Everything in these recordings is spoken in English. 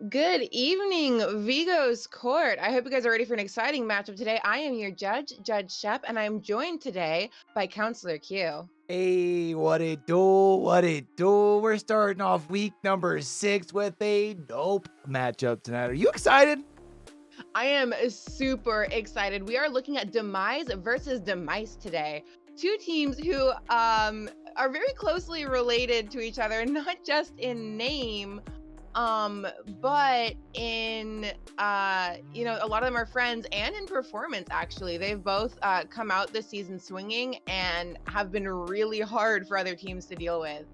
Good evening, Vigo's Court. I hope you guys are ready for an exciting matchup today. I am your judge, Judge Shep, and I am joined today by Counselor Q. Hey, what it do? What it do? We're starting off week number 6 with a dope matchup tonight. Are you excited? I am super excited. We are looking at Demise versus Demice today. Two teams who are very closely related to each other, not just in name, but in a lot of them are friends and in performance. Actually, they've both come out this season swinging and have been really hard for other teams to deal with.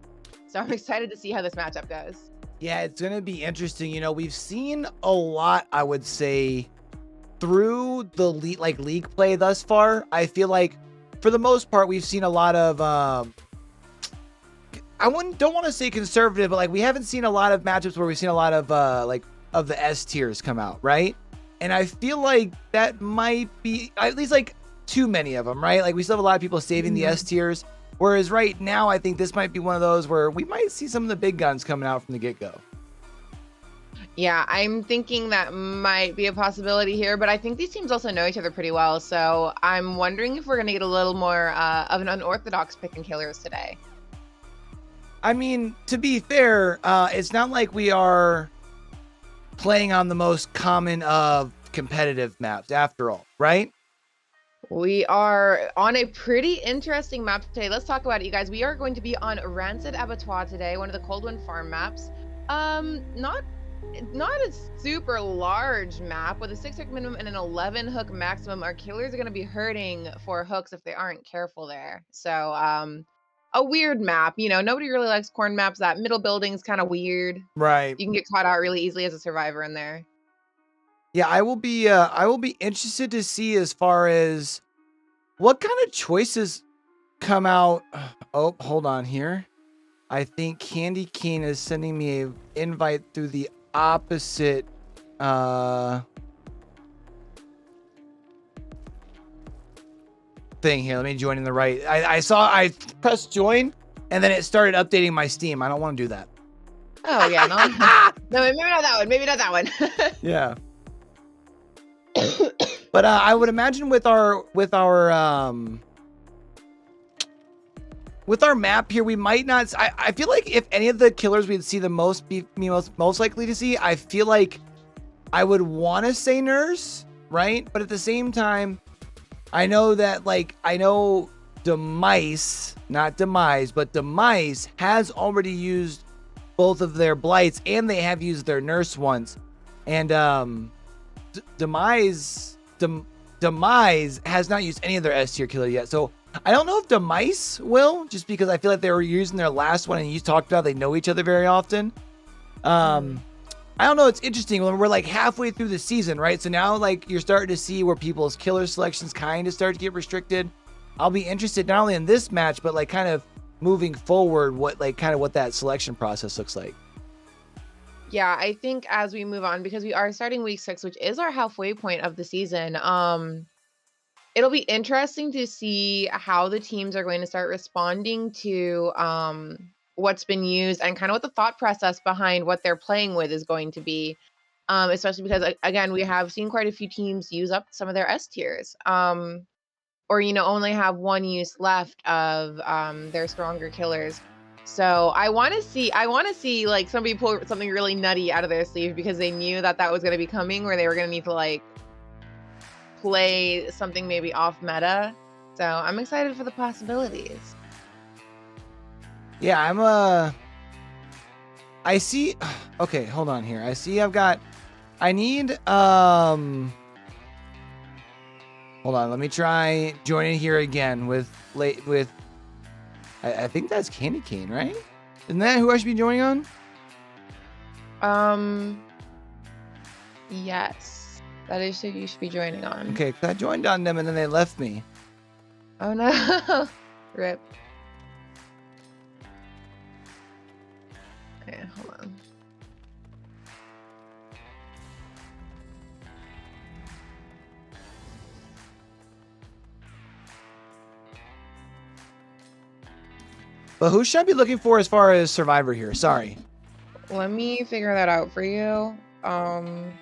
So I'm excited to see how this matchup goes. Yeah, it's going to be interesting. We've seen a lot, I would say, through the league play thus far. I feel like for the most part, we've seen a lot of don't want to say conservative, but like we haven't seen a lot of matchups where we've seen a lot of of the S tiers come out, right? And I feel like that might be at least like too many of them, right? Like we still have a lot of people saving the S tiers, whereas right now I think this might be one of those where we might see some of the big guns coming out from the get-go. Yeah, I'm thinking that might be a possibility here, but I think these teams also know each other pretty well. So I'm wondering if we're going to get a little more of an unorthodox pick and killers today. I mean, to be fair, it's not like we are playing on the most common of competitive maps after all, right? We are on a pretty interesting map today. Let's talk about it, you guys. We are going to be on Rancid Abattoir today, one of the Cold Wind farm maps. Not a super large map with a 6-hook minimum and an 11-hook maximum. Our killers are going to be hurting for hooks if they aren't careful there. So, a weird map. Nobody really likes corn maps. That middle building's kind of weird. Right. You can get caught out really easily as a survivor in there. Yeah, I will be interested to see as far as what kind of choices come out. Oh, hold on here. I think Candy Cane is sending me an invite through the opposite thing here. Let me join in the right. I pressed join and then it started updating my Steam. I don't want to do that. Oh yeah, no, no, maybe not that one. Maybe not that one. Yeah. But I would imagine with our map here, we might not. I feel like if any of the killers we'd see the most most likely to see, I feel like I would want to say Nurse, right? But at the same time, I know that Demice, not Demise, but Demice has already used both of their blights and they have used their Nurse once, and Demise has not used any of their S tier killer yet. So I don't know if Demice will, just because I feel like they were using their last one and you talked about they know each other very often. I don't know. It's interesting when we're like halfway through the season, right? So now like you're starting to see where people's killer selections kind of start to get restricted. I'll be interested not only in this match, but like kind of moving forward, what that selection process looks like. Yeah, I think as we move on, because we are starting week 6, which is our halfway point of the season, it'll be interesting to see how the teams are going to start responding to what's been used and kind of what the thought process behind what they're playing with is going to be. Especially because, again, we have seen quite a few teams use up some of their S tiers, or only have one use left of their stronger killers. So I want to see like somebody pull something really nutty out of their sleeve because they knew that was going to be coming, where they were going to need to like play something maybe off meta. So I'm excited for the possibilities. Yeah, I see. Okay, hold on here. I need hold on, let me try joining here again with I think that's Candy Cane, right? Isn't that who I should be joining on? Yes. That is who you should be joining on. Okay, because I joined on them and then they left me. Oh no. Rip. Okay, hold on. But who should I be looking for as far as Survivor here? Sorry. Let me figure that out for you. Um,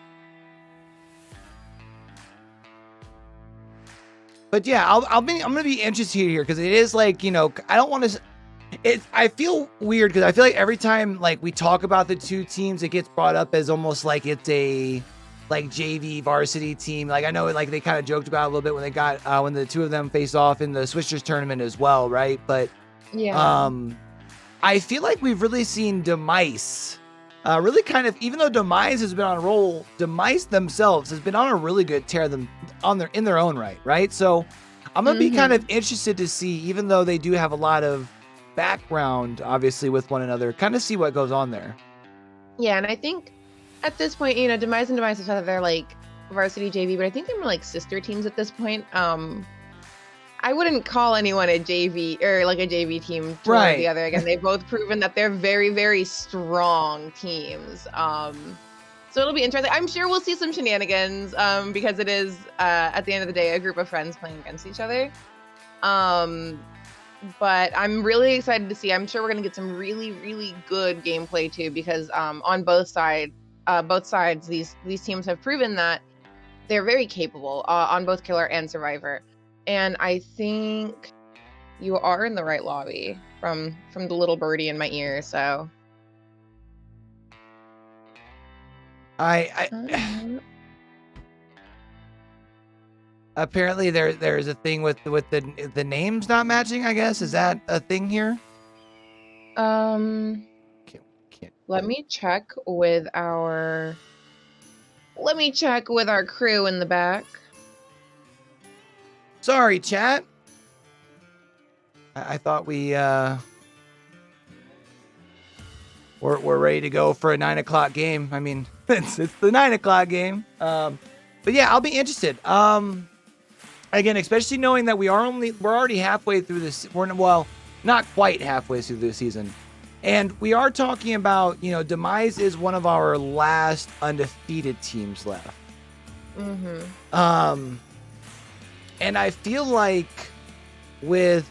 But yeah, I'm gonna be interested here because it is like, you know, I don't want to. I feel weird because I feel like every time like we talk about the two teams, it gets brought up as almost like it's a like JV varsity team. Like I know like they kind of joked about it a little bit when they got when the two of them faced off in the Switchers tournament as well, right? But yeah. um I feel like we've really seen Demice really kind of, even though Demise has been on a roll, Demice themselves has been on a really good tear them on their in their own right? So I'm gonna be kind of Mhm. interested to see, even though they do have a lot of background, obviously, with one another, kind of see what goes on there. Yeah, and I think at this point, Demise and Demise have they're like varsity JV, but I think they're more like sister teams at this point. I wouldn't call anyone a JV or like a JV team to one or the Right. other. Again, they've both proven that they're very, very strong teams. So it'll be interesting. I'm sure we'll see some shenanigans because it is at the end of the day a group of friends playing against each other. Um, but I'm really excited to see. I'm sure we're gonna get some really, really good gameplay too because on both sides, these teams have proven that they're very capable on both Killer and Survivor. And I think you are in the right lobby from the little birdie in my ear. So I apparently there's a thing with the names not matching, I guess. Is that a thing here? um, Can't, can't. let me check with our crew in the back. Sorry, chat. I thought we're ready to go for a 9 o'clock game. I mean, it's the 9 o'clock game. But yeah, I'll be interested. Again, especially knowing that we're already halfway through this. Well, not quite halfway through the season, and we are talking about, Demise is one of our last undefeated teams left. Mm-hmm. And I feel like with,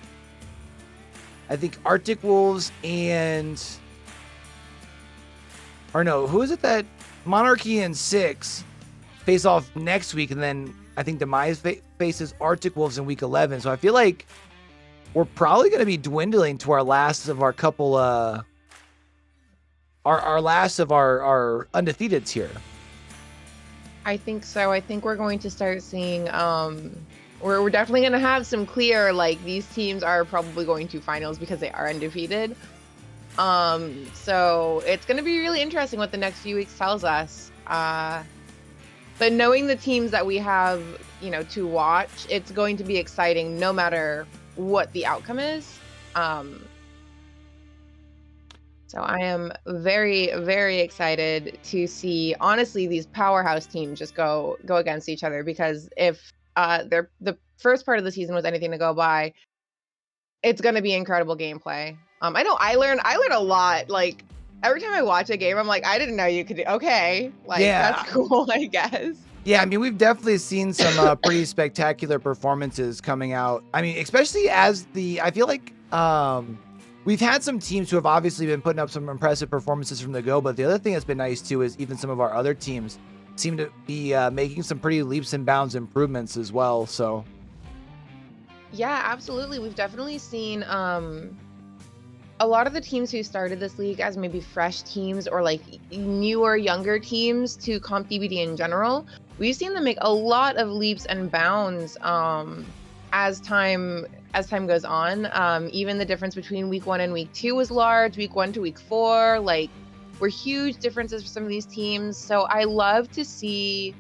I think Arctic Wolves or no, who is it that Monarchy and Six face off next week, and then I think Demise faces Arctic Wolves in week 11. So I feel like we're probably going to be dwindling to our last of our couple, our last of our undefeateds here. I think so. I think we're going to start seeing we're definitely going to have some clear like these teams are probably going to finals because they are undefeated. So it's going to be really interesting what the next few weeks tells us. But knowing the teams that we have, to watch, it's going to be exciting no matter what the outcome is. So I am very, very excited to see, honestly, these powerhouse teams just go against each other because if the first part of the season was anything to go by, it's going to be incredible gameplay. I know I learned a lot. Like every time I watch a game, I'm like, I didn't know you could do. Okay, like Yeah. that's cool, I guess. Yeah, I mean, we've definitely seen some pretty spectacular performances coming out. I mean, especially I feel like we've had some teams who have obviously been putting up some impressive performances from the go, but the other thing that's been nice too is even some of our other teams seem to be making some pretty leaps and bounds improvements as well. So Yeah, absolutely. We've definitely seen a lot of the teams who started this league as maybe fresh teams or like newer, younger teams to comp DBD in general. We've seen them make a lot of leaps and bounds as time goes on. Even the difference between week 1 and week 2 was large. Week 1 to week 4, like, were huge differences for some of these teams. So I love to see.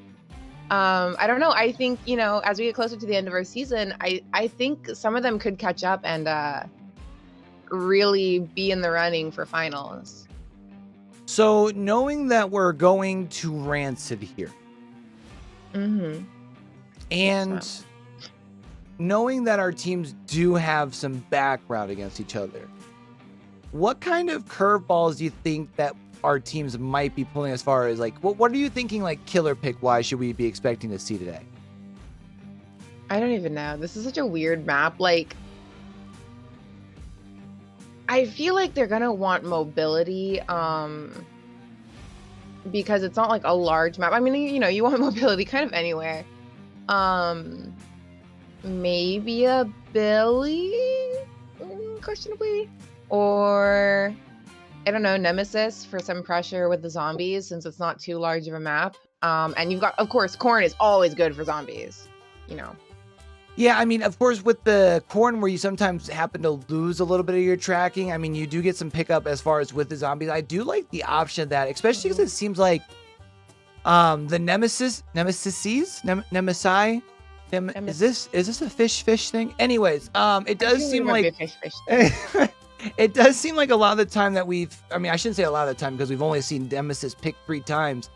I don't know. I think as we get closer to the end of our season, I think some of them could catch up and really be in the running for finals. So knowing that we're going to Rancid here, Mm-hmm. and knowing that our teams do have some background against each other, what kind of curveballs do you think that our teams might be pulling as far as like, what are you thinking like killer pick wise should we be expecting to see today? I don't even know. This is such a weird map. Like, I feel like they're gonna want mobility. because it's not like a large map. I mean, you want mobility kind of anywhere. Maybe a Billy, questionably, or I don't know, Nemesis for some pressure with the zombies since it's not too large of a map. And you've got, of course, Corn is always good for zombies. Yeah, I mean, of course, with the corn where you sometimes happen to lose a little bit of your tracking, I mean, you do get some pickup as far as with the zombies. I do like the option of that, especially because it seems like the Nemesis, Nemesi. Is this a fish thing? Anyways, it does seem like it does seem like a lot of the time that I shouldn't say a lot of the time because we've only seen Nemesis pick 3 times.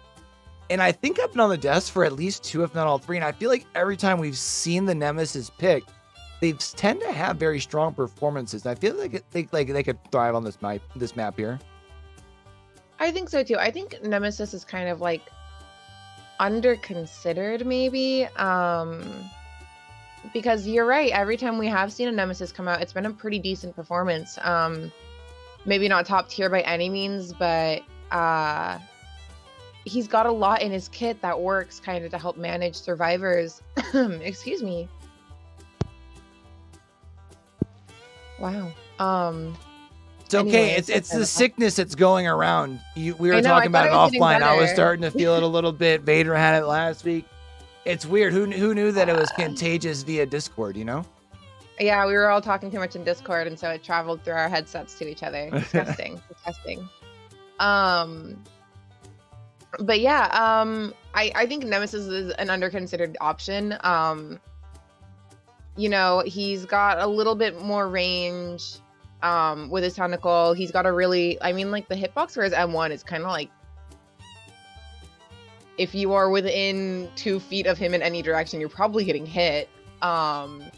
And I think I've been on the desk for at least 2, if not all 3. And I feel like every time we've seen the Nemesis picked, they tend to have very strong performances. I feel like they could thrive on this map here. I think so too. I think Nemesis is kind of like under considered maybe, because you're right. Every time we have seen a Nemesis come out, it's been a pretty decent performance. Maybe not top tier by any means, but he's got a lot in his kit that works kind of to help manage survivors. Excuse me. Wow. It's okay. Anyways, it's the sickness that's going around. We were talking about it offline. I was starting to feel it a little bit. Vader had it last week. It's weird. Who knew that it was contagious via Discord, Yeah, we were all talking too much in Discord, and so it traveled through our headsets to each other. Disgusting. Disgusting. But yeah, I think Nemesis is an under-considered option. He's got a little bit more range with his tentacle. He's got a really, the hitbox for his M1 is kind of like, if you are within 2 feet of him in any direction, you're probably getting hit. And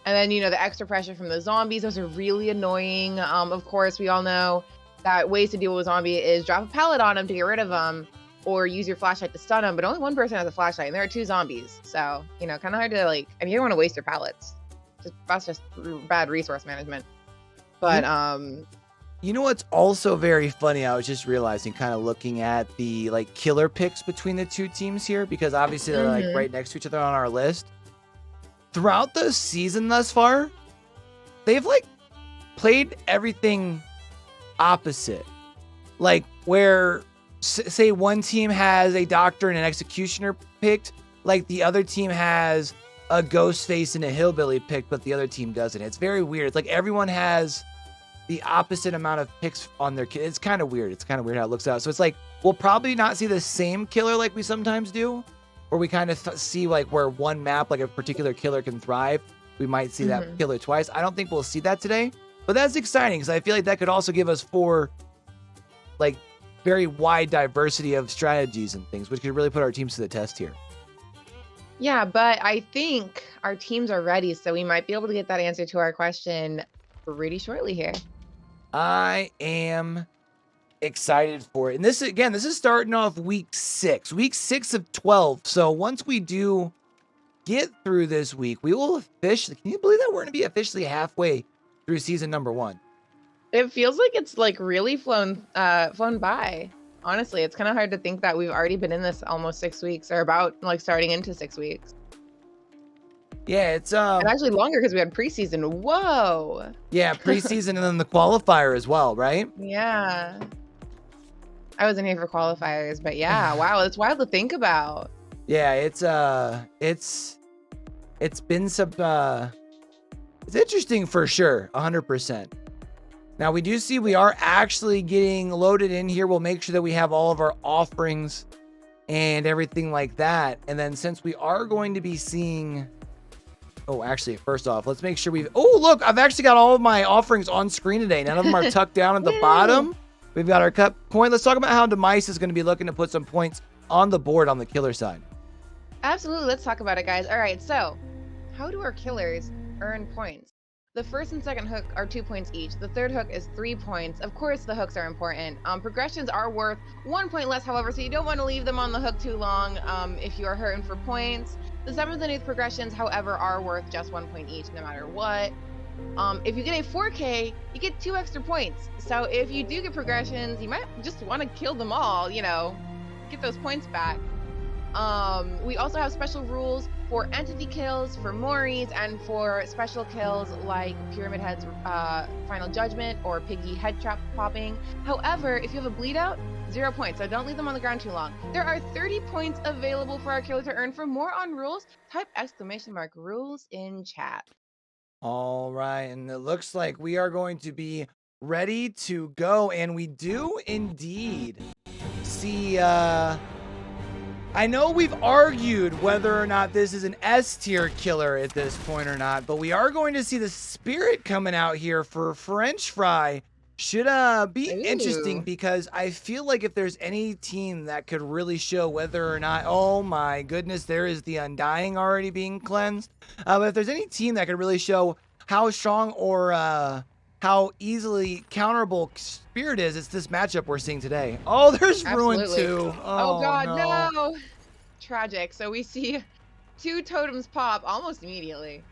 then, the extra pressure from the zombies, those are really annoying. Of course, we all know that ways to deal with a zombie is drop a pallet on him to get rid of him, or use your flashlight to stun him, but only one person has a flashlight, and there are 2 zombies. So, kind of hard to, you don't want to waste your pallets. That's just bad resource management. But, You know what's also very funny? I was just realizing, kind of looking at the, killer picks between the 2 teams here, because obviously they're, right next to each other on our list. Throughout the season thus far, they've, played everything opposite. Where say one team has a doctor and an executioner picked, the other team has a ghost face and a hillbilly picked, but the other team doesn't. It's very weird. It's like everyone has the opposite amount of picks on their kit. It's kind of weird. It's kind of weird how it looks out. So it's we'll probably not see the same killer like we sometimes do, where we kind of see where one map, a particular killer can thrive. We might see that killer twice. I don't think we'll see that today. But that's exciting because I feel like that could also give us 4, very wide diversity of strategies and things, which could really put our teams to the test here. Yeah, but I think our teams are ready, so we might be able to get that answer to our question pretty shortly here. I am excited for it. And this is starting off week 6 of 12. So once we do get through this week, we will officially, can you believe that we're going to be officially halfway through season number 1? It feels like it's really flown by. Honestly, it's kind of hard to think that we've already been in this almost 6 weeks, or about starting into 6 weeks. Yeah, it's and actually longer because we had preseason. Whoa. Yeah, preseason and then the qualifier as well, right? Yeah. I wasn't here for qualifiers, but yeah, wow, it's wild to think about. Yeah, it's been some it's interesting for sure, 100%. Now we do see we are actually getting loaded in here. We'll make sure that we have all of our offerings and everything like that. And then since we are going to be seeing, actually, first off, let's make sure look, I've actually got all of my offerings on screen today. None of them are tucked down at the bottom. We've got our cup coin. Let's talk about how Demice is going to be looking to put some points on the board on the killer side. Absolutely. Let's talk about it, guys. All right. So how do our killers earn points? The first and second hook are 2 points each. The third hook is 3 points. Of course, the hooks are important. Progressions are worth 1 point less, however, so you don't want to leave them on the hook too long if you are hurting for points. The 7th and 8th progressions, however, are worth just 1 point each, no matter what. If you get a 4K, you get 2 extra points. So if you do get progressions, you might just want to kill them all, get those points back. We also have special rules for entity kills, for Moris, and for special kills like Pyramid Head's Final Judgment or Piggy Head Trap popping. However, if you have a bleed out, 0 points, so don't leave them on the ground too long. There are 30 points available for our killer to earn. For more on rules, type !rules in chat. All right, and it looks like we are going to be ready to go, and we do indeed see I know we've argued whether or not this is an S tier killer at this point or not, but we are going to see the spirit coming out here for French Fry. Should be interesting, because I feel like if there's any team that could really show whether or not, oh my goodness, there is the Undying already being cleansed. But if there's any team that could really show how strong or how easily counterable Spirit is, it's this matchup we're seeing today. Oh, there's Ruin too. Oh God, no. Tragic. So we see 2 totems pop almost immediately.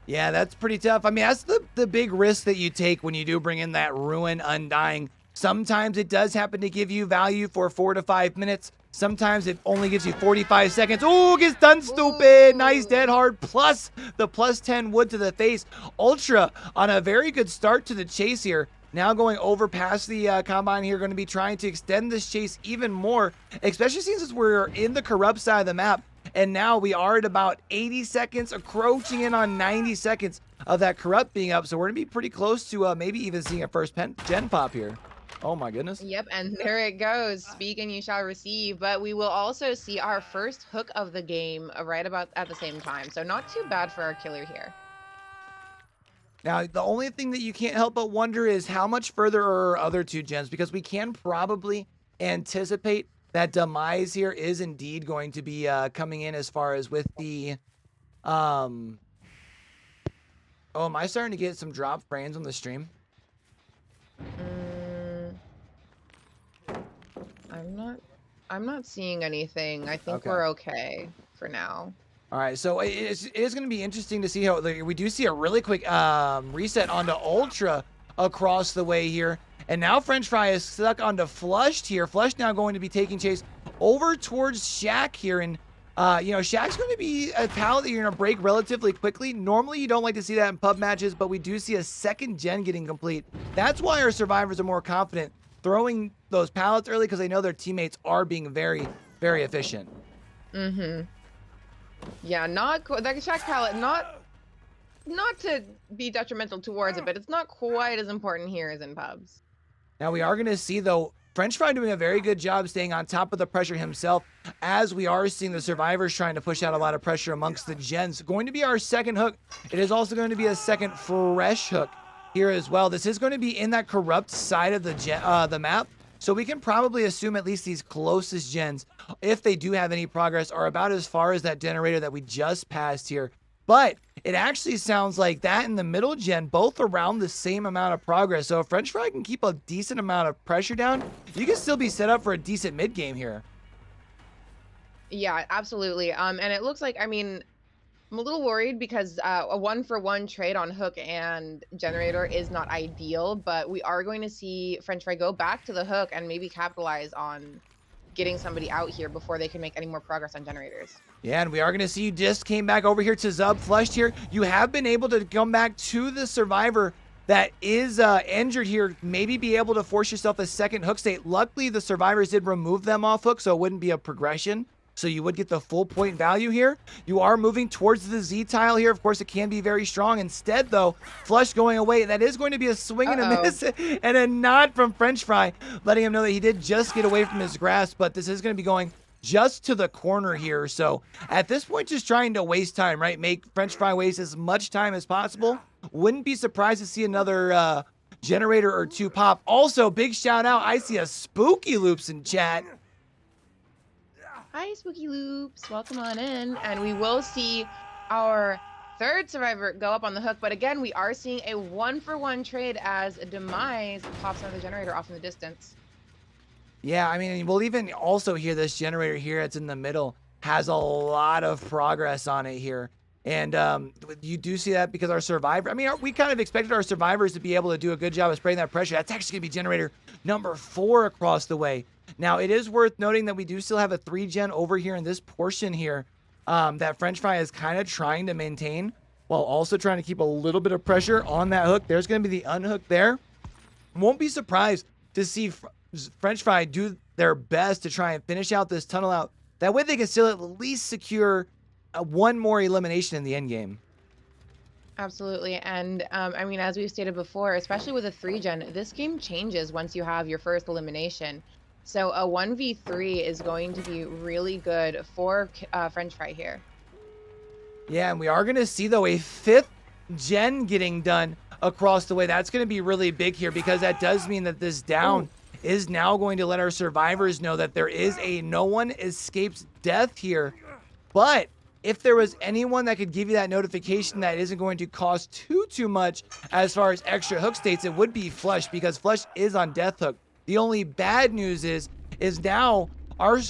Yeah, that's pretty tough. I mean, that's the big risk that you take when you do bring in that Ruin Undying. Sometimes it does happen to give you value for 4 to 5 minutes. Sometimes it only gives you 45 seconds. Oh, gets done, stupid. Ooh. Nice dead hard. Plus the +10 wood to the face. Ultra on a very good start to the chase here. Now going over past the Combine here, going to be trying to extend this chase even more, especially since we're in the corrupt side of the map. And now we are at about 80 seconds, encroaching in on 90 seconds of that corrupt being up. So we're going to be pretty close to maybe even seeing a first gen pop here. Oh my goodness. Yep, and there it goes. Speak and you shall receive. But we will also see our first hook of the game right about at the same time. So not too bad for our killer here. Now, the only thing that you can't help but wonder is how much further are our other 2 gens, because we can probably anticipate that Demise here is indeed going to be coming in as far as with the oh, am I starting to get some drop frames on the stream? I'm not seeing anything. I think we're okay for now. All right, so it is going to be interesting to see how we do see a really quick reset onto Ultra across the way here. And now French Fry is stuck onto Flushed here. Flushed now going to be taking chase over towards Shaq here. And, Shaq's going to be a pallet that you're going to break relatively quickly. Normally, you don't like to see that in pub matches, but we do see a second gen getting complete. That's why our survivors are more confident throwing those pallets early, because they know their teammates are being very, very efficient. Mm-hmm. Yeah, that Shaq pallet, not to be detrimental towards it, but it's not quite as important here as in pubs. Now we are going to see, though, French Fry doing a very good job staying on top of the pressure himself, as we are seeing the survivors trying to push out a lot of pressure amongst the gens. Going to be our second hook. It is also going to be a second fresh hook here as well. This is going to be in that corrupt side of the map. So we can probably assume at least these closest gens, if they do have any progress, are about as far as that generator that we just passed here. But it actually sounds like that and the middle gen, both around the same amount of progress. So if French Fry can keep a decent amount of pressure down, you can still be set up for a decent mid game here. Yeah, absolutely. And it looks like, I'm a little worried because a 1-for-1 trade on hook and generator is not ideal, but we are going to see French Fry go back to the hook and maybe capitalize on getting somebody out here before they can make any more progress on generators. Yeah, and we are going to see you just came back over here to Zub Flushed here. You have been able to come back to the survivor that is injured here, maybe be able to force yourself a second hook state. Luckily, the survivors did remove them off hook, so it wouldn't be a progression. So you would get the full point value here. You are moving towards the Z tile here. Of course, it can be very strong. Instead, though, Flush going away. That is going to be a swing and a miss and a nod from French Fry, letting him know that he did just get away from his grasp. But this is going to be going just to the corner here. So at this point, just trying to waste time, right? Make French Fry waste as much time as possible. Wouldn't be surprised to see another generator or 2 pop. Also, big shout out. I see a Spooky Loops in chat. Hi, Spooky Loops. Welcome on in. And we will see our third survivor go up on the hook. But again, we are seeing a 1-for-1 trade as Demise pops another generator off in the distance. Yeah, we'll even also hear this generator here. It's in the middle. Has a lot of progress on it here. And you do see that because our survivor, I mean, we kind of expected our survivors to be able to do a good job of spraying that pressure. That's actually going to be generator number 4 across the way. Now, it is worth noting that we do still have a 3-gen over here in this portion here that French Fry is kind of trying to maintain while also trying to keep a little bit of pressure on that hook. There's going to be the unhook there. Won't be surprised to see French Fry do their best to try and finish out this tunnel out. That way they can still at least secure one more elimination in the end game. Absolutely. And I mean, as we've stated before, especially with a 3-gen, this game changes once you have your first elimination. So a 1v3 is going to be really good for French Fry here. Yeah, and we are going to see, though, a 5th gen getting done across the way. That's going to be really big here because that does mean that this down is now going to let our survivors know that there is a no one escapes death here. But if there was anyone that could give you that notification that isn't going to cost too much as far as extra hook states, it would be Flush, because Flush is on death hook. The only bad news is now our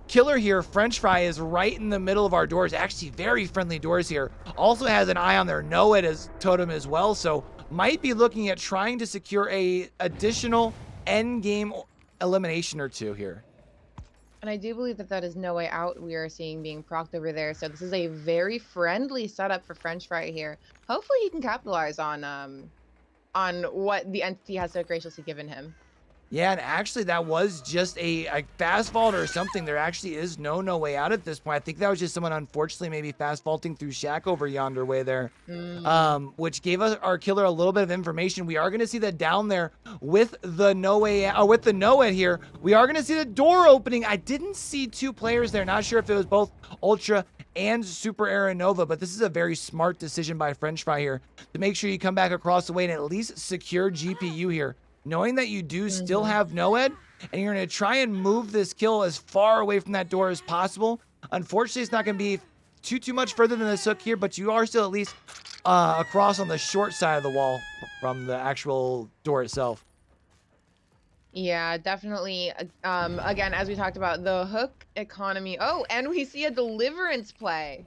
killer here, French Fry, is right in the middle of our doors. Actually, very friendly doors here. Also has an eye on their Noed as totem as well, so might be looking at trying to secure a additional end game elimination or two here. And I do believe that that is No Way Out we are seeing being procced over there. So this is a very friendly setup for French Fry here. Hopefully he can capitalize on what the entity has so graciously given him. Yeah, and actually that was just a fast vault or something. There actually is no way out at this point. I think that was just someone unfortunately maybe fast vaulting through Shack over yonder way there, which gave us our killer a little bit of information. We are going to see that down there with the with the Noed here. We are going to see the door opening. I didn't see 2 players there. Not sure if it was both Ultra and Super Aeronova, but this is a very smart decision by French Fry here to make sure you come back across the way and at least secure GPU here. Knowing that you do still have Noed, and you're going to try and move this kill as far away from that door as possible. Unfortunately, it's not going to be too much further than this hook here, but you are still at least across on the short side of the wall from the actual door itself. Yeah, definitely. Again, as we talked about, the hook economy. Oh, and we see a deliverance play.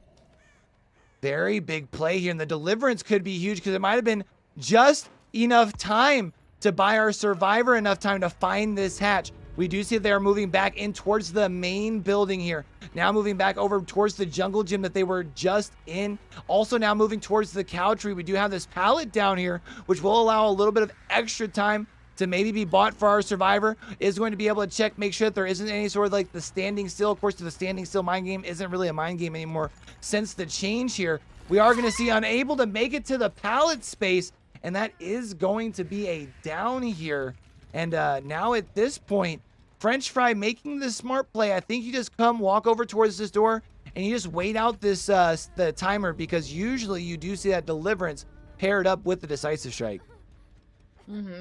Very big play here, and the deliverance could be huge because it might have been just enough time to buy our survivor enough time to find this hatch. We do see they are moving back in towards the main building here. Now moving back over towards the jungle gym that they were just in. Also now moving towards the cow tree. We do have this pallet down here, which will allow a little bit of extra time to maybe be bought for our survivor. Is going to be able to check, make sure that there isn't any sort of like the standing still. Of course, the standing still mind game isn't really a mind game anymore since the change here. We are going to see unable to make it to the pallet space, and that is going to be a down here. And now at this point, French Fry making the smart play. I think you just walk over towards this door, and you just wait out this the timer, because usually you do see that deliverance paired up with the decisive strike.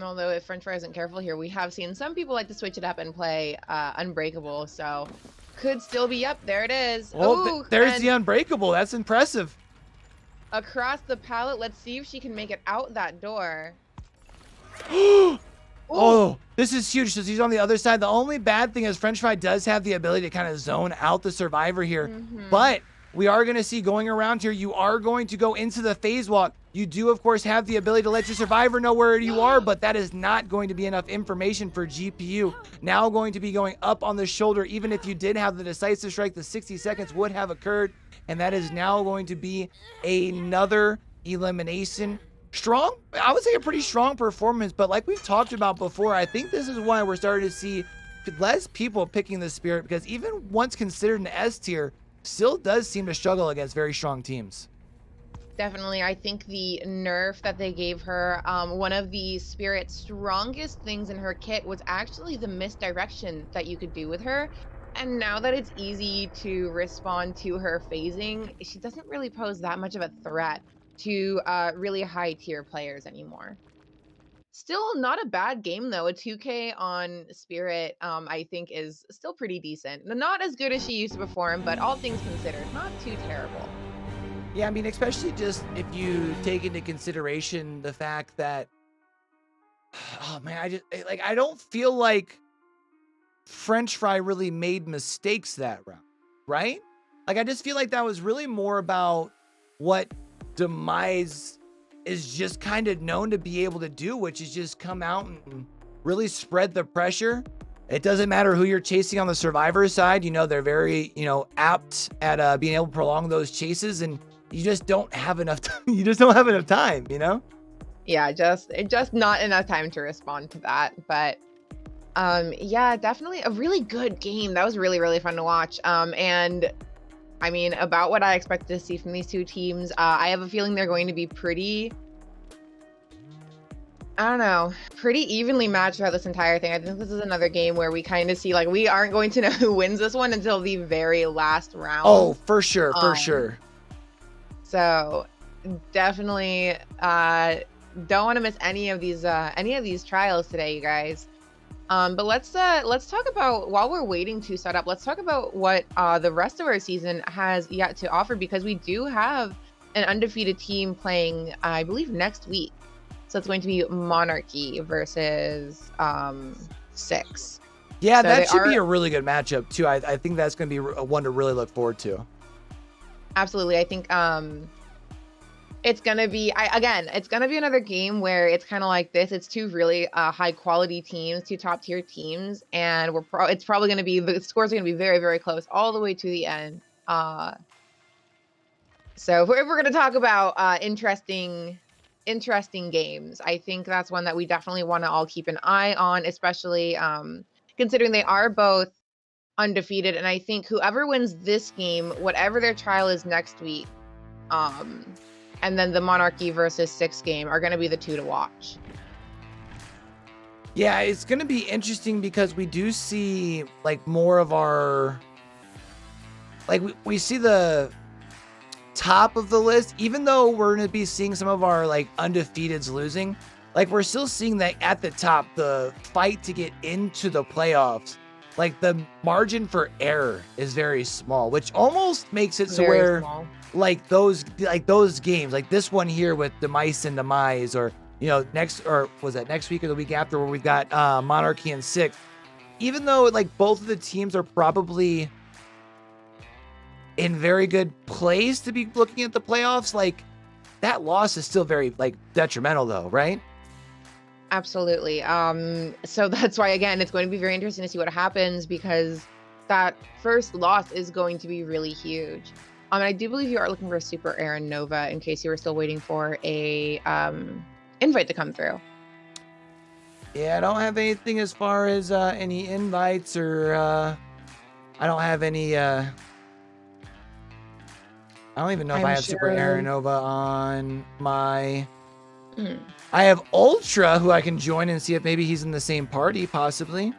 Although if French Fry isn't careful here, we have seen some people like to switch it up and play Unbreakable, so could still be up. There it is. Oh, there's the Unbreakable. That's impressive. Across the pallet. Let's see if she can make it out that door. Oh, this is huge. So she's on the other side. The only bad thing is French Fry does have the ability to kind of zone out the survivor here. But we are going to see going around here, you are going to go into the phase walk. You do, of course, have the ability to let your survivor know where you are, but that is not going to be enough information for GPU. Now going to be going up on the shoulder. Even if you did have the decisive strike, the 60 seconds would have occurred. And that is now going to be another elimination. Strong, I would say a pretty strong performance, but like we've talked about before, I think this is why we're starting to see less people picking the Spirit, because even once considered an S tier, still does seem to struggle against very strong teams. Definitely. I think the nerf that they gave her, one of the Spirit's strongest things in her kit was actually the misdirection that you could do with her. And now that it's easy to respond to her phasing, she doesn't really pose that much of a threat to really high tier players anymore. Still not a bad game though. A 2K on Spirit, I think is still pretty decent. Not as good as she used to perform, but all things considered, not too terrible. Yeah, I mean, especially just if you take into consideration the fact that, oh man, I don't feel like French Fry really made mistakes that round, right? Like, I just feel like that was really more about what Demise is just kind of known to be able to do, which is just come out and really spread the pressure. It doesn't matter who you're chasing on the survivor side. They're very, apt at being able to prolong those chases, and you just don't have enough time. You just don't have enough time, Yeah, just not enough time to respond to that. But yeah, definitely a really good game. That was really, really fun to watch. And I mean, about what I expected to see from these two teams, I have a feeling they're going to be pretty evenly matched throughout this entire thing. I think this is another game where we kind of see, like, we aren't going to know who wins this one until the very last round. Oh, for sure, for sure. So definitely don't want to miss any of these trials today, you guys. But let's talk about, while we're waiting to set up, let's talk about what the rest of our season has yet to offer, because we do have an undefeated team playing, I believe, next week. So it's going to be Monarchy versus 6. Yeah, so that should be a really good matchup too. I think that's going to be one to really look forward to. Absolutely. I think it's going to be, it's going to be another game where it's kind of like this. It's two really high quality teams, two top tier teams, and it's probably going to be, the scores are going to be very, very close all the way to the end. So if we're going to talk about interesting games, I think that's one that we definitely want to all keep an eye on, especially considering they are both undefeated. And I think whoever wins this game, whatever their trial is next week, and then the Monarchy versus 6 game are going to be the two to watch. Yeah, it's going to be interesting because we do see like more of our, like we see the top of the list, even though we're going to be seeing some of our like undefeateds losing, like we're still seeing that at the top, the fight to get into the playoffs, like the margin for error is very small, which almost makes it so where small. like those games, like this one here with Demice and Demise, or next week or the week after, where we've got Monarchy and 6, even though like both of the teams are probably in very good place to be looking at the playoffs, like that loss is still very like detrimental though, right? Absolutely. So that's why, again, it's going to be very interesting to see what happens, because that first loss is going to be really huge. I do believe you are looking for a Super Aaron Nova, in case you were still waiting for a invite to come through. Yeah, I don't have anything as far as any invites, or I don't have any I don't even know if I have Super Aaron Nova on my... I have Ultra, who I can join and see if maybe he's in the same party, possibly,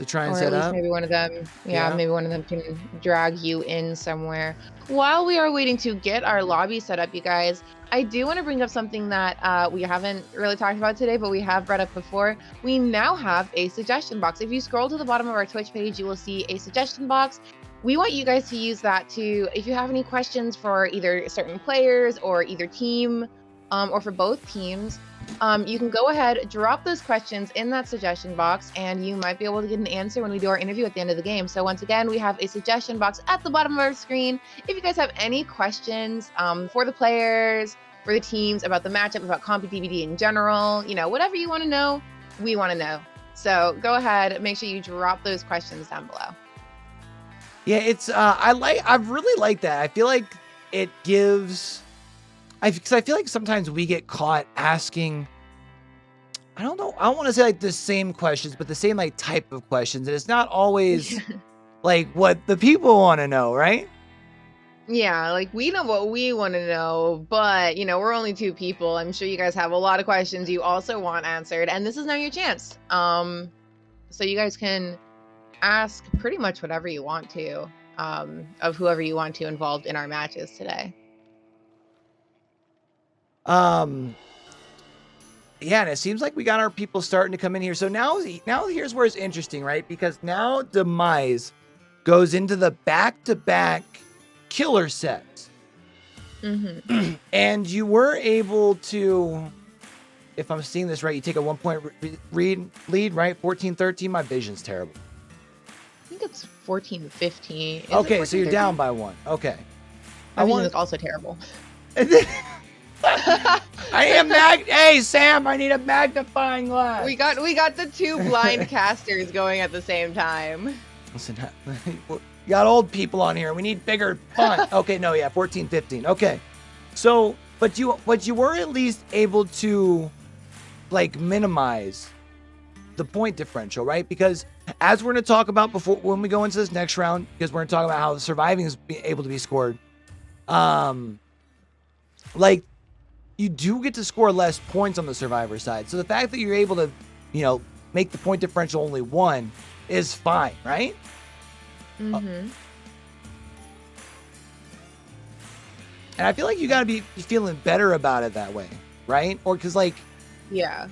to try and set up. Maybe one of them, maybe one of them can drag you in somewhere. While we are waiting to get our lobby set up, you guys, I do want to bring up something that we haven't really talked about today, but we have brought up before. We now have a suggestion box. If you scroll to the bottom of our Twitch page, you will see a suggestion box. We want you guys to use that to, if you have any questions for either certain players or either team, or for both teams, you can go ahead, drop those questions in that suggestion box, and you might be able to get an answer when we do our interview at the end of the game. So once again, we have a suggestion box at the bottom of our screen. If you guys have any questions for the players, for the teams, about the matchup, about CompuDBD in general, whatever you want to know, we want to know. So go ahead, make sure you drop those questions down below. Yeah, it's I really like that. I feel like it gives, because I feel like sometimes we get caught asking, I don't know, I don't want to say like the same questions, but the same like type of questions, and it's not always like what the people want to know, right? Yeah, like we know what we want to know, but we're only 2 people. I'm sure you guys have a lot of questions you also want answered, and this is now your chance. So you guys can ask pretty much whatever you want to, of whoever you want to involved in our matches today. Yeah, and it seems like we got our people starting to come in here. So now here's where it's interesting, right? Because now Demise goes into the back-to-back killer sets. Mm-hmm. And you were able to, if I'm seeing this right, you take a 1-point lead, right? 14-13. My vision's terrible. I think it's 14-15. Okay, so you're down by 1. Okay. I My vision want. is also terrible. I need a Hey Sam, I need a magnifying glass. We got the two blind casters going at the same time. Listen, you got old people on here. We need bigger font. Okay, no, yeah, 14, 15. Okay, so but you were at least able to like minimize the point differential, right? Because as we're going to talk about before when we go into this next round, because we're going to talk about how surviving is able to be scored. Like you do get to score less points on the survivor side. So the fact that you're able to, make the point differential only 1 is fine, right? Mm-hmm. And I feel like you got to be feeling better about it that way, right? Or because yeah.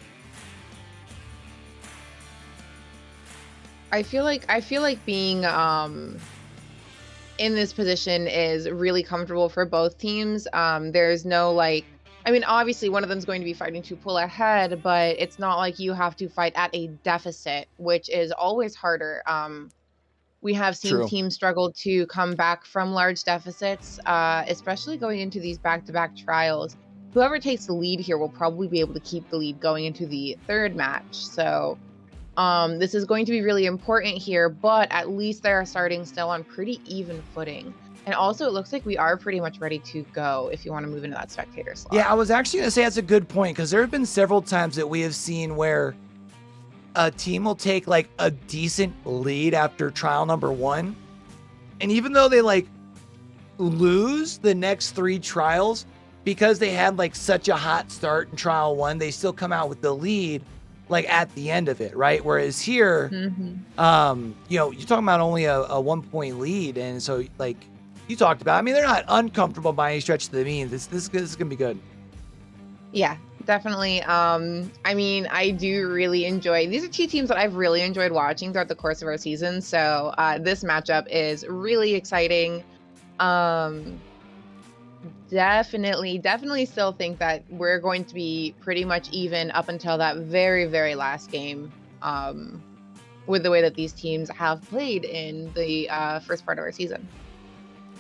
I feel like being in this position is really comfortable for both teams. There's no obviously one of them is going to be fighting to pull ahead, but it's not like you have to fight at a deficit, which is always harder. We have seen True. teams struggle to come back from large deficits, especially going into these back-to-back trials. Whoever takes the lead here will probably be able to keep the lead going into the third match. So this is going to be really important here, but at least they are starting still on pretty even footing. And also, it looks like we are pretty much ready to go if you want to move into that spectator slot. Yeah, I was actually going to say that's a good point because there have been several times that we have seen where a team will take like a decent lead after trial number 1. And even though they lose the next 3 trials because they had such a hot start in trial 1, they still come out with the lead at the end of it, right? Whereas here, you're talking about only a 1-point lead. And so you talked about, they're not uncomfortable by any stretch of the means. This is going to be good. Yeah, definitely. I do really enjoy, these are 2 teams that I've really enjoyed watching throughout the course of our season. So this matchup is really exciting. Definitely still think that we're going to be pretty much even up until that very, very last game with the way that these teams have played in the first part of our season.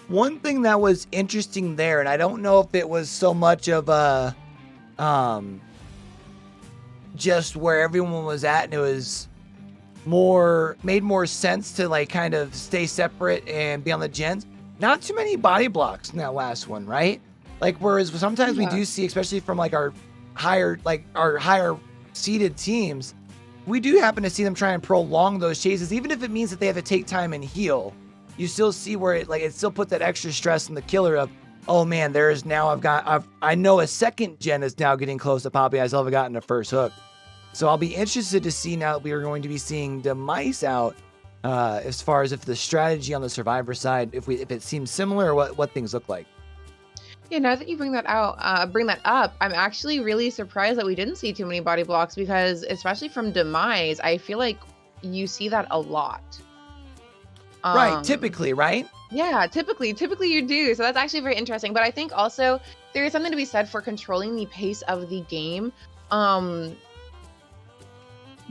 One thing that was interesting there, and I don't know if it was so much of a just where everyone was at and it was made more sense to kind of stay separate and be on the gens. Not too many body blocks in that last one, right? Whereas sometimes we do see, especially from our higher seeded teams, we do happen to see them try and prolong those chases, even if it means that they have to take time and heal. You still see where it still puts that extra stress in the killer of, oh man, I know a second gen is now getting close to popping. I still haven't gotten the first hook. So I'll be interested to see now that we are going to be seeing Demice out as far as if the strategy on the survivor side, if it seems similar or what things look like. Yeah, now that you bring that up, I'm actually really surprised that we didn't see too many body blocks because, especially from Demise, I feel like you see that a lot. Right, typically, right? Yeah, typically you do. So that's actually very interesting. But I think also there is something to be said for controlling the pace of the game.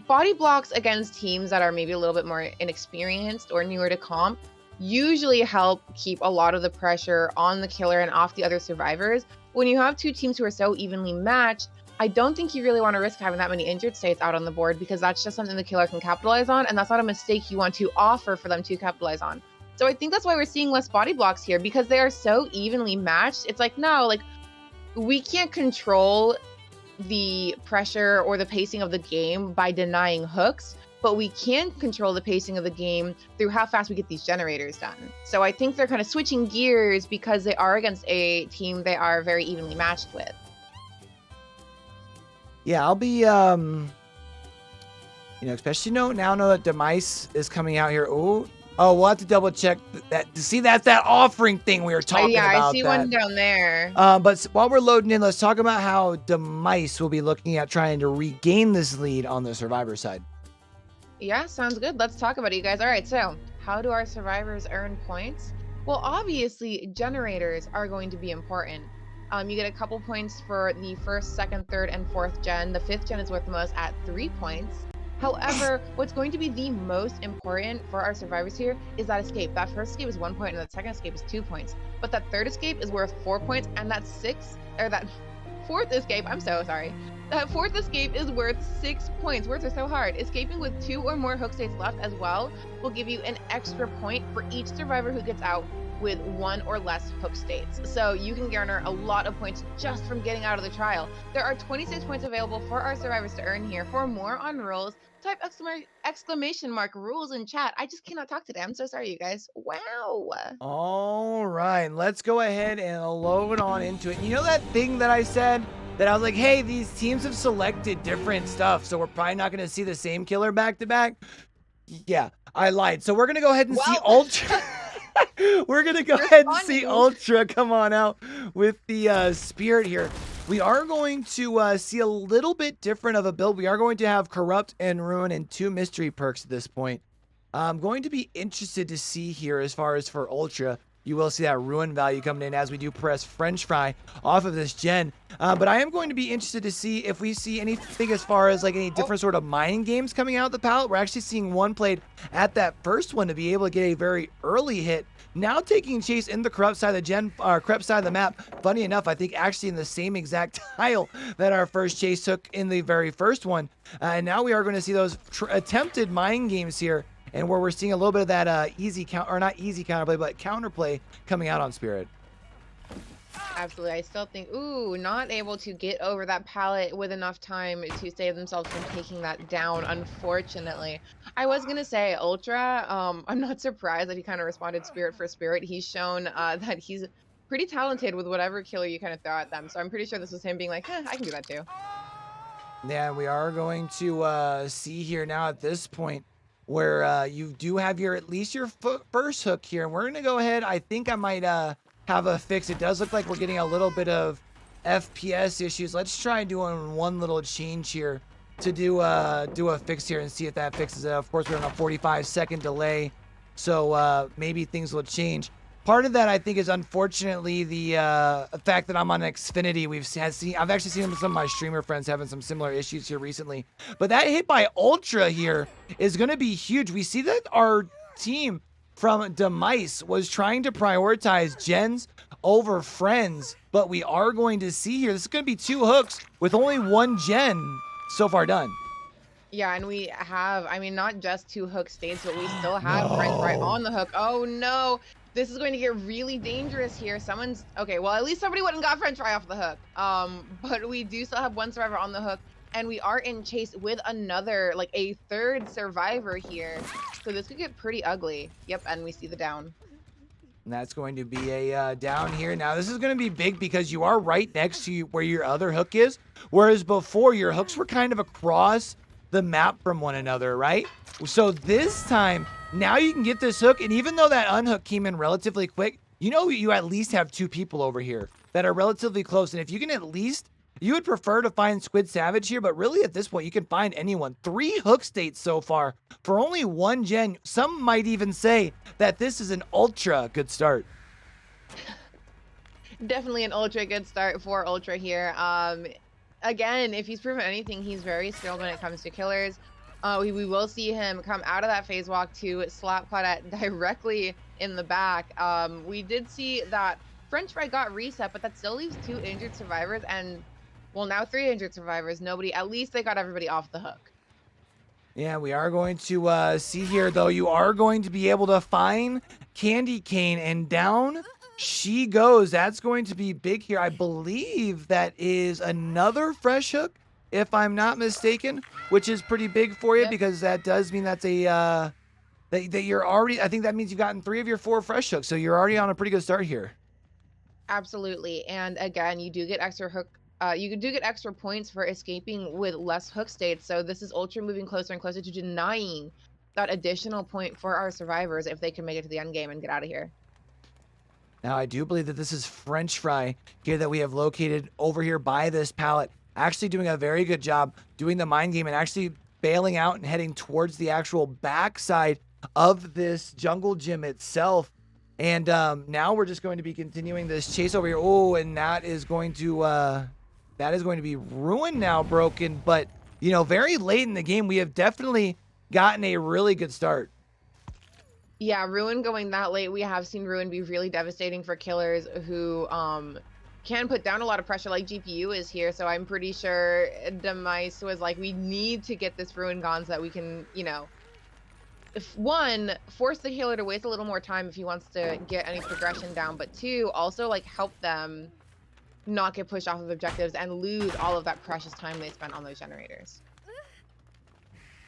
Body blocks against teams that are maybe a little bit more inexperienced or newer to comp usually help keep a lot of the pressure on the killer and off the other survivors. When you have 2 teams who are so evenly matched, I don't think you really want to risk having that many injured states out on the board because that's just something the killer can capitalize on, and that's not a mistake you want to offer for them to capitalize on. So I think that's why we're seeing less body blocks here, because they are so evenly matched. It's we can't control the pressure or the pacing of the game by denying hooks, but we can control the pacing of the game through how fast we get these generators done. So I think they're kind of switching gears because they are against a team they are very evenly matched with. Yeah, I'll be, especially now know that Demice is coming out here. Oh, we'll have to double check that to see that's that offering thing we were talking about. Yeah, I see one down there. But while we're loading in, let's talk about how Demice will be looking at trying to regain this lead on the survivor side. Yeah, sounds good. Let's talk about it, you guys. All right, so how do our survivors earn points? Well, obviously, generators are going to be important. You get a couple points for the first, second, third, and fourth gen. The 5th gen is worth the most at 3 points. However, what's going to be the most important for our survivors here is that escape. That first escape is 1 point and that second escape is 2 points. But that third escape is worth 4 points, and that fourth escape, I'm so sorry. That fourth escape is worth 6 points. Words are so hard. Escaping with 2 or more hook states left as well will give you an extra point for each survivor who gets out with 1 or less hook states. So you can garner a lot of points just from getting out of the trial. There are 26 points available for our survivors to earn here. For more on rules, type exclamation mark rules in chat. I just cannot talk today. I'm so sorry, you guys. Wow. All right, let's go ahead and load on into it. You know that thing that I said that I was like, hey, these teams have selected different stuff, so we're probably not going to see the same killer back to back. Yeah, I lied. So we're going to go ahead and see Ultra. We're going to go ahead and see Ultra come on out with the Spirit here. We are going to see a little bit different of a build. We are going to have Corrupt and Ruin and 2 mystery perks at this point. I'm going to be interested to see here as far as for Ultra. You will see that Ruin value coming in as we do press French Fry off of this gen. But I am going to be interested to see if we see anything as far as like any different sort of mining games coming out of the palette. We're actually seeing one played at that first one to be able to get a very early hit. Now taking chase in the corrupt side of the corrupt side of the map. Funny enough, I think actually in the same exact tile that our first chase took in the very first one. And now we are going to see those attempted mining games here. And where we're seeing a little bit of that easy count, or not easy counterplay, but counterplay coming out on Spirit. Absolutely. I still think, ooh, not able to get over that pallet with enough time to save themselves from taking that down, unfortunately. I was going to say Ultra, I'm not surprised that he kind of responded Spirit for Spirit. He's shown that he's pretty talented with whatever killer you kind of throw at them. So I'm pretty sure this was him being like, I can do that too. Yeah, we are going to see here now at this point where you do have at least your first hook here. And we're going to go ahead. I think I might have a fix. It does look like we're getting a little bit of FPS issues. Let's try doing one little change here to do a fix here and see if that fixes it. Of course, we're on a 45-second delay, so maybe things will change. Part of that, I think, is unfortunately the fact that I'm on Xfinity. I've actually seen some of my streamer friends having some similar issues here recently. But that hit by Ultra here is going to be huge. We see that our team from Demice was trying to prioritize gens over friends, but we are going to see here, this is going to be 2 hooks with only 1 gen so far done. Yeah, and we have, I mean, not just 2 hook states, but we still have French Fry on the hook. Oh no, this is going to get really dangerous here. Okay, well, at least somebody went and got French Fry off the hook. But we do still have 1 survivor on the hook, and we are in chase with another, like a 3rd survivor here. So this could get pretty ugly. Yep, and we see the down. And that's going to be a down here. Now, this is going to be big because you are right next to where your other hook is, whereas before your hooks were kind of across the map from one another, right? So this time, now you can get this hook, and even though that unhook came in relatively quick, you know you at least have 2 people over here that are relatively close, and if you can at least, you would prefer to find Squid Savage here, but really at this point, you can find anyone. 3 hook states so far for only 1 gen. Some might even say that this is an ultra good start. Definitely an ultra good start for Ultra here. Again, if he's proven anything, he's very skilled when it comes to killers. We will see him come out of that phase walk to slap Claudette directly in the back. We did see that French Fry got reset, but that still leaves 2 injured survivors and, well, now 3 injured survivors. At least they got everybody off the hook. Yeah, we are going to see here, though. You are going to be able to find Candy Cane, and down she goes. That's going to be big here. I believe that is another fresh hook, if I'm not mistaken, which is pretty big for you because that does mean that's a that you're already. I think that means you've gotten 3 of your 4 fresh hooks, so you're already on a pretty good start here. Absolutely, and again, you do get extra hook. You do get extra points for escaping with less hook states. So this is Ultra moving closer and closer to denying that additional point for our survivors if they can make it to the end game and get out of here. Now, I do believe that this is French Fry here that we have located over here by this pallet, actually doing a very good job doing the mind game and actually bailing out and heading towards the actual backside of this jungle gym itself. And now we're just going to be continuing this chase over here. Oh, and that is going to be Ruin now broken, but very late in the game, we have definitely gotten a really good start. Yeah, Ruin going that late, we have seen Ruin be really devastating for killers who can put down a lot of pressure like GPU is here. So I'm pretty sure Demice was like, we need to get this Ruin gone so that we can, if one, force the healer to waste a little more time if he wants to get any progression down, but two, also like help them not get pushed off of objectives and lose all of that precious time they spent on those generators.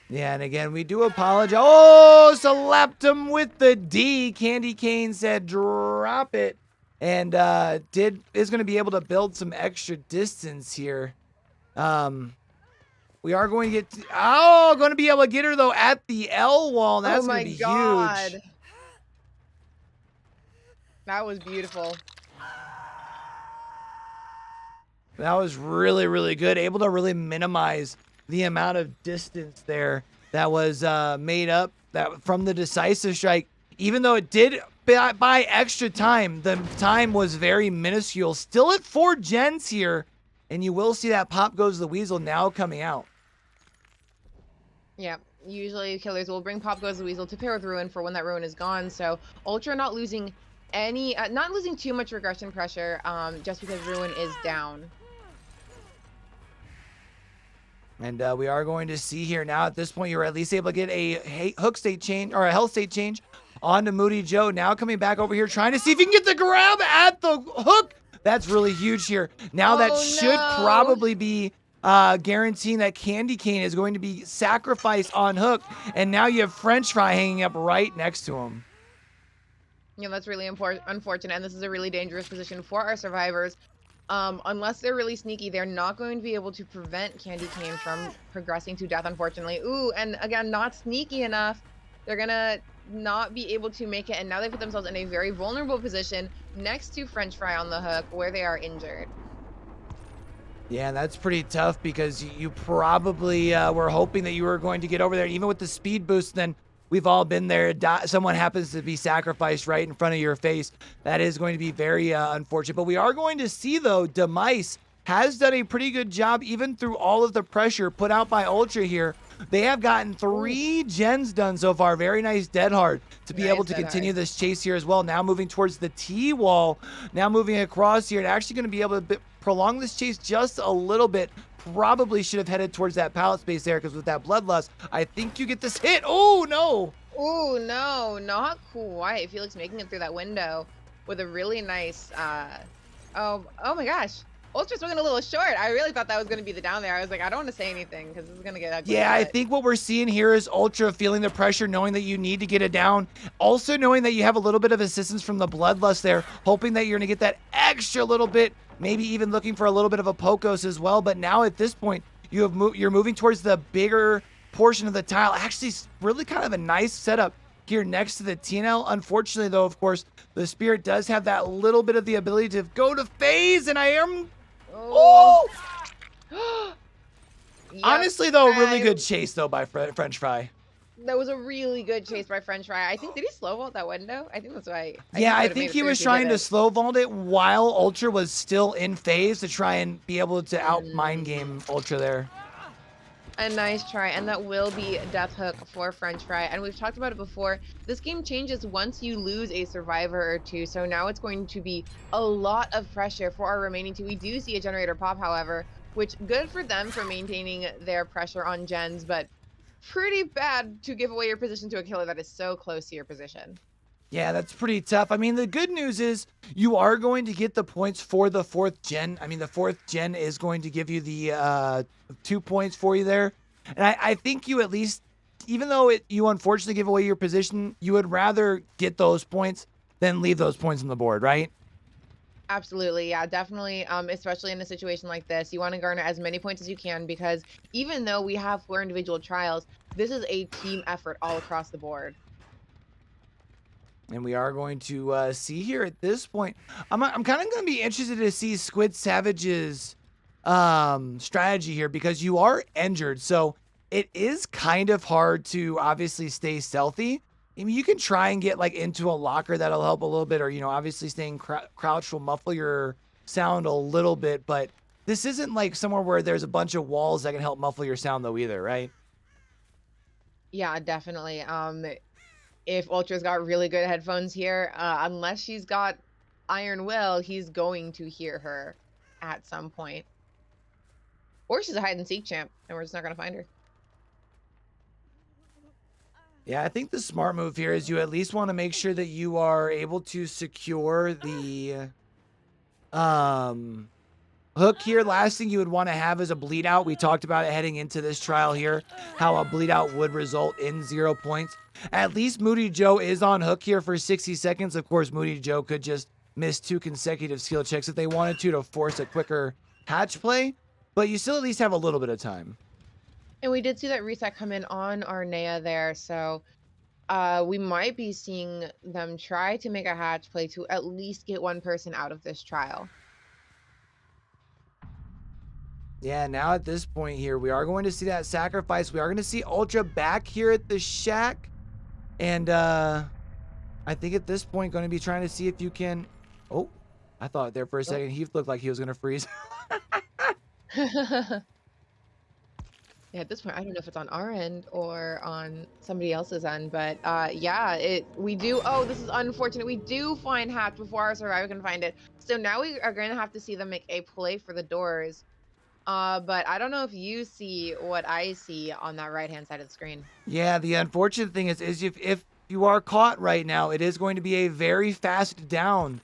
Yeah, and again, we do apologize. Oh, slapped him with the D. Candy Cane said drop it. And is going to be able to build some extra distance here. We are going to get, going to be able to get her though at the L wall. That's going to be huge. That was beautiful. That was really, really good. Able to really minimize the amount of distance there that was made up from the decisive strike. Even though it did buy extra time, the time was very minuscule. Still at 4 gens here, and you will see that Pop Goes the Weasel now coming out. Yeah, usually killers will bring Pop Goes the Weasel to pair with Ruin for when that Ruin is gone. So Ultra not losing not losing too much regression pressure just because Ruin is down. And we are going to see here now at this point, you're at least able to get a hook state change or a health state change onto Moody Joe. Now coming back over here, trying to see if he can get the grab at the hook. That's really huge here. Now that should probably be guaranteeing that Candy Cane is going to be sacrificed on hook. And now you have French Fry hanging up right next to him. Yeah, that's really unfortunate. And this is a really dangerous position for our survivors. Unless they're really sneaky, they're not going to be able to prevent Candy Cane from progressing to death, unfortunately. Ooh, and again, not sneaky enough. They're gonna not be able to make it, and now they put themselves in a very vulnerable position next to French Fry on the hook, where they are injured. Yeah, that's pretty tough because you probably were hoping that you were going to get over there. Even with the speed boost, then we've all been there. Someone happens to be sacrificed right in front of your face. That is going to be very unfortunate. But we are going to see, though, Demice has done a pretty good job, even through all of the pressure put out by Ultra here. They have gotten 3 gens done so far. Very nice dead hard to be able to continue this chase here as well. Now moving towards the T-wall. Now moving across here and actually going to be able to prolong this chase just a little bit. Probably should have headed towards that pallet space there because with that bloodlust, I think you get this hit. Oh, no. Oh, no, not quite. Felix making it through that window with a really nice, oh my gosh. Ultra swinging a little short. I really thought that was going to be the down there. I was like, I don't want to say anything because this is going to get ugly. Yeah, I think what we're seeing here is Ultra feeling the pressure, knowing that you need to get it down. Also knowing that you have a little bit of assistance from the bloodlust there, hoping that you're going to get that extra little bit, maybe even looking for a little bit of a Pocos as well. But now at this point, you're moving towards the bigger portion of the tile. Actually, really kind of a nice setup here next to the TNL. Unfortunately, though, of course, the Spirit does have that little bit of the ability to go to phase, and I am... Oh! Yep. Honestly, though, really good chase, though, by French Fry. That was a really good chase by French Fry. I think, did he slow vault that window? I think that's why. I think he was trying to slow vault it while Ultra was still in phase to try and be able to out mind game Ultra there. A nice try, and that will be Death Hook for French Fry. And we've talked about it before. This game changes once you lose a survivor or two, so now it's going to be a lot of pressure for our remaining 2. We do see a generator pop, however, which good for them for maintaining their pressure on gens, but pretty bad to give away your position to a killer that is so close to your position. Yeah, that's pretty tough. I mean, the good news is you are going to get the points for the 4th gen. I mean, the 4th gen is going to give you the 2 points for you there. And I think you at least, even though you unfortunately give away your position, you would rather get those points than leave those points on the board, right? Absolutely. Yeah, definitely. Especially in a situation like this, you want to garner as many points as you can because even though we have 4 individual trials, this is a team effort all across the board. And we are going to see here at this point. I'm kind of going to be interested to see Squid Savage's strategy here because you are injured. So it is kind of hard to obviously stay stealthy. I mean, you can try and get like into a locker. That'll help a little bit. Or, obviously staying crouched will muffle your sound a little bit. But this isn't like somewhere where there's a bunch of walls that can help muffle your sound though either, right? Yeah, definitely. If Ultra's got really good headphones here, unless she's got Iron Will, he's going to hear her at some point. Or she's a hide and seek champ, and we're just not gonna find her. Yeah, I think the smart move here is you at least want to make sure that you are able to secure the hook here. Last thing you would want to have is a bleed out. We talked about it heading into this trial here, how a bleed out would result in 0 points. At least Moody Joe is on hook here for 60 seconds. Of course, Moody Joe could just miss 2 consecutive skill checks if they wanted to force a quicker hatch play, but you still at least have a little bit of time. And we did see that reset come in on Arnea there, so we might be seeing them try to make a hatch play to at least get one person out of this trial. Yeah, now at this point here, we are going to see that sacrifice. We are going to see Ultra back here at the shack. And I think at this point, going to be trying to see if you can... Oh, I thought there for a second he looked like he was going to freeze. Yeah, at this point, I don't know if it's on our end or on somebody else's end, but yeah, we do. Oh, this is unfortunate. We do find hatch before our survivor can find it. So now we are going to have to see them make a play for the doors. But I don't know if you see what I see on that right-hand side of the screen. Yeah, the unfortunate thing is if you are caught right now, it is going to be a very fast down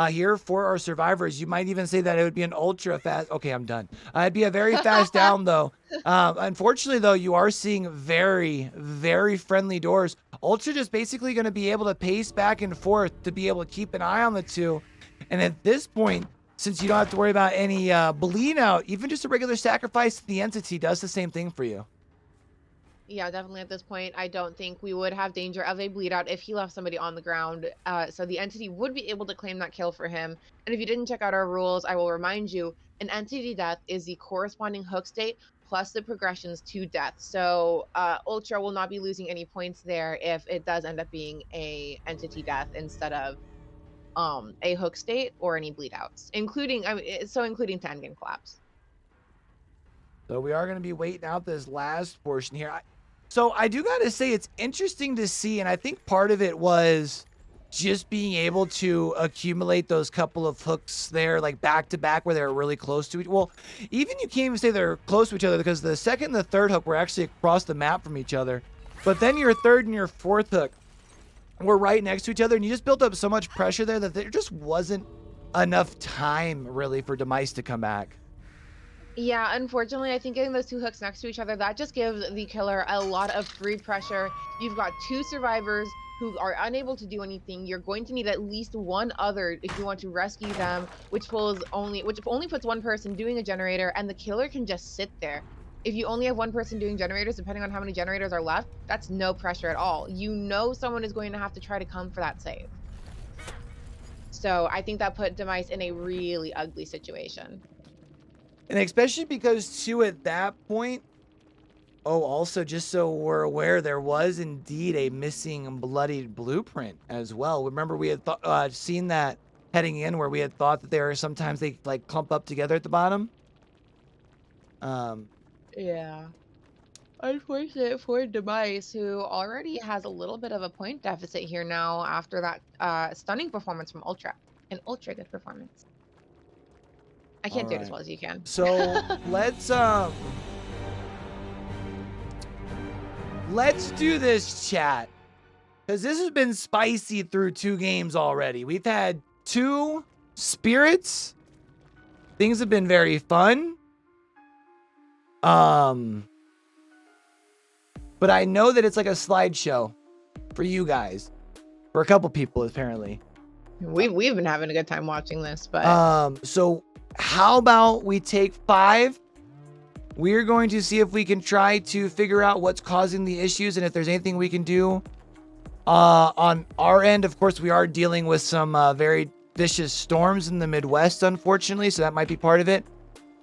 here for our survivors. You might even say that it would be an ultra fast. Okay, I'm done. It'd be a very fast down, though. Unfortunately, though, you are seeing very, very friendly doors. Ultra just basically going to be able to pace back and forth to be able to keep an eye on the two. And at this point, since you don't have to worry about any bleed out, even just a regular sacrifice to the entity does the same thing for you. Yeah, definitely at this point, I don't think we would have danger of a bleed out if he left somebody on the ground. So the entity would be able to claim that kill for him. And if you didn't check out our rules, I will remind you, an entity death is the corresponding hook state plus the progressions to death. So Ultra will not be losing any points there if it does end up being a entity death instead of a hook state or any bleed outs, including 10 game collapse. So we are going to be waiting out this last portion here. So I do got to say it's interesting to see, and I think part of it was just being able to accumulate those couple of hooks there, like back to back, where they're really close to each. Well, even you can't even say they're close to each other because the second and the third hook were actually across the map from each other. But then your third and your fourth hook were right next to each other, and you just built up so much pressure there that there just wasn't enough time really for Demice to come back. Yeah, unfortunately, I think getting those two hooks next to each other, that just gives the killer a lot of free pressure. You've got two survivors who are unable to do anything. You're going to need at least one other if you want to rescue them, which only puts one person doing a generator, and the killer can just sit there. If you only have one person doing generators, depending on how many generators are left, that's no pressure at all. You know someone is going to have to try to come for that save. So I think that put Demice in a really ugly situation. And especially because, too, at that point, also, just so we're aware, there was indeed a missing bloodied blueprint as well. Remember, we had seen that heading in where we had thought that there are sometimes they, like, clump up together at the bottom. Yeah. Unfortunate for Demise, who already has a little bit of a point deficit here now after that stunning performance from Ultra. An ultra good performance. I can't do it as well as you can. So let's do this, chat, because this has been spicy through 2 games already. We've had 2 spirits. Things have been very fun. But I know that it's like a slideshow for you guys, for a couple people apparently. We've been having a good time watching this, but so how about we take 5? We're going to see if we can try to figure out what's causing the issues and if there's anything we can do. On our end, of course, we are dealing with some very vicious storms in the Midwest, unfortunately, so that might be part of it.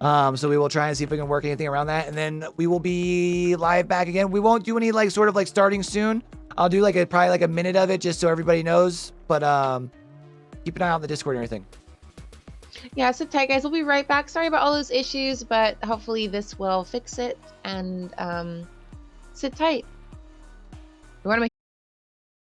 So we will try and see if we can work anything around that, and then we will be live back again. We won't do any sort of starting soon. I'll do probably a minute of it just so everybody knows, but keep an eye on the Discord and everything. Yeah, sit tight, guys. We'll be right back. Sorry about all those issues, but hopefully this will fix it. And sit tight.